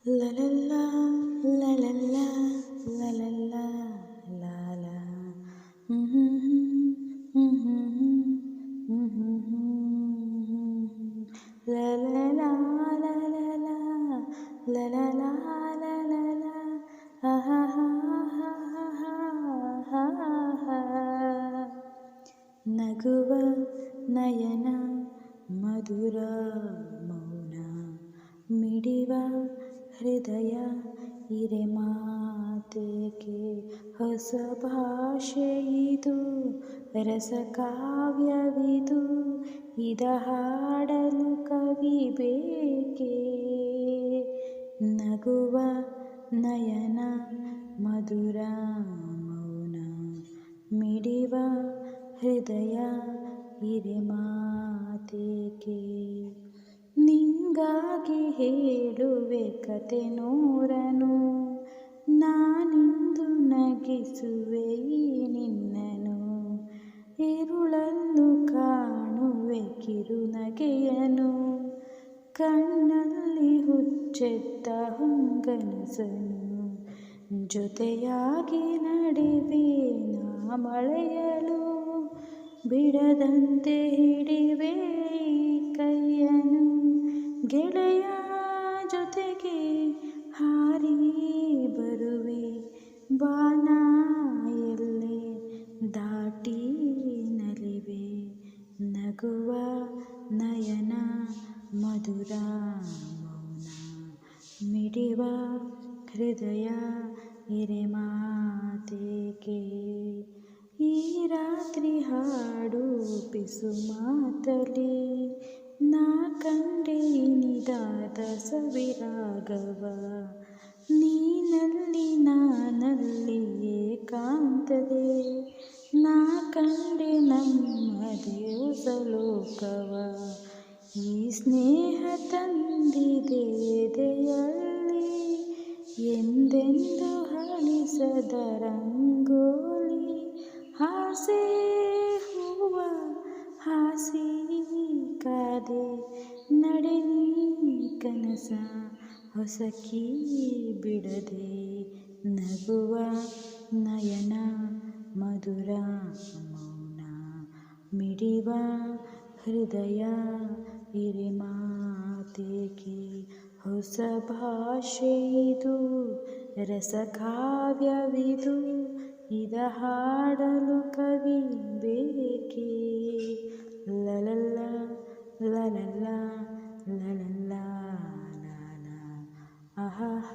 La la la, la la la, la la la, la la. La la la, la la la, la la la, la la la. Ha ha ha ha ha ha ha. ನಗುವ ನಯನ ಮಧುರ ಮೌನ ಮಿಡಿವ ಹೃದಯ ಇರೆ ಮಾತೇಕೆ ಹೊಸ ಭಾಷೆಯಿದು ರಸ ಕಾವ್ಯವಿದು ಇದ ಹಾಡಲು ಕವಿ ಬೇಕೆ ನಗುವ ನಯನ ಮಧುರ ಮೌನ ಮಿಡಿವ ಹೃದಯ ಇರೆ ಮಾತೇಕೆ ನಿಂಗಾಗಿ ಹೇಳುವೆ ಕತೆ ನೂರನು ನಾನಿಂದು ನಗಿಸುವೆ ಈ ನಿನ್ನನು ಇರುಳನ್ನು ಕಾಣುವೆ ಕಿರುನಗೆಯನು ಕಣ್ಣಲ್ಲಿ ಹುಚ್ಚೆದ್ದ ಹೊಂಗನಸನು ಜೊತೆಯಾಗಿ ನಡೆವೆ ನಾ ಮಳೆಯಲು ಬಿಡದಂತೆ ಹಿಡಿವೆ ಕೈಯನು ಗೆಳೆಯ ಜೊತೆಗೆ ಹಾರಿ ಬರುವೆ ಬಾನ ಎಲ್ಲೆ ದಾಟಿ ನಲಿವೆ ನಗುವ ನಯನ ಮಧುರ ಮೌನ ಮಿಡಿವ ಹೃದಯ ಇರೆ ಮಾತೇಕೆ ಈ ರಾತ್ರಿ ಹಾಡು ಪಿಸು ಮಾತಲಿ ನಾ ಕಂಡೆ ಇನಿದಾದ ಸವಿರಾಗವ ನೀನಲ್ಲಿ ನಾನಲ್ಲಿ ಏಕಾಂತದೆ ನಾ ಕಂಡೆ ನಮ್ಮದೇ ಹೊಸ ಲೋಕವ ಈ ಸ್ನೇಹ ತಂದಿದೆ ಎದೆಯಲ್ಲಿ ಎಂದೆಂದು ಹಳಿಸದ ರಂಗೋಲಿ ಹಾಸೆ ಹೂವ ಹಾಸಿ ಕಾದೆ ನಡೆ ನೀ ಕನಸ ಹೊಸಕಿ ಬಿಡದೆ ನಗುವ ನಯನ ಮಧುರ ಮೌನ ಮಿಡಿವ ಹೃದಯ ಇರೆ ಮಾತೇಕೆ ಹೊಸ ಭಾಷೆಯಿದು ರಸ ಕಾವ್ಯವಿದು ಇದ ಹಾಡಲು ಕವಿ ಬೇಕೆ ಲಲಲ್ಲ ಲಲಲ್ಲ ಲಲಲ್ಲ ಲಾಲ ಅಹಹ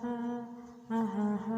ಅಹಹ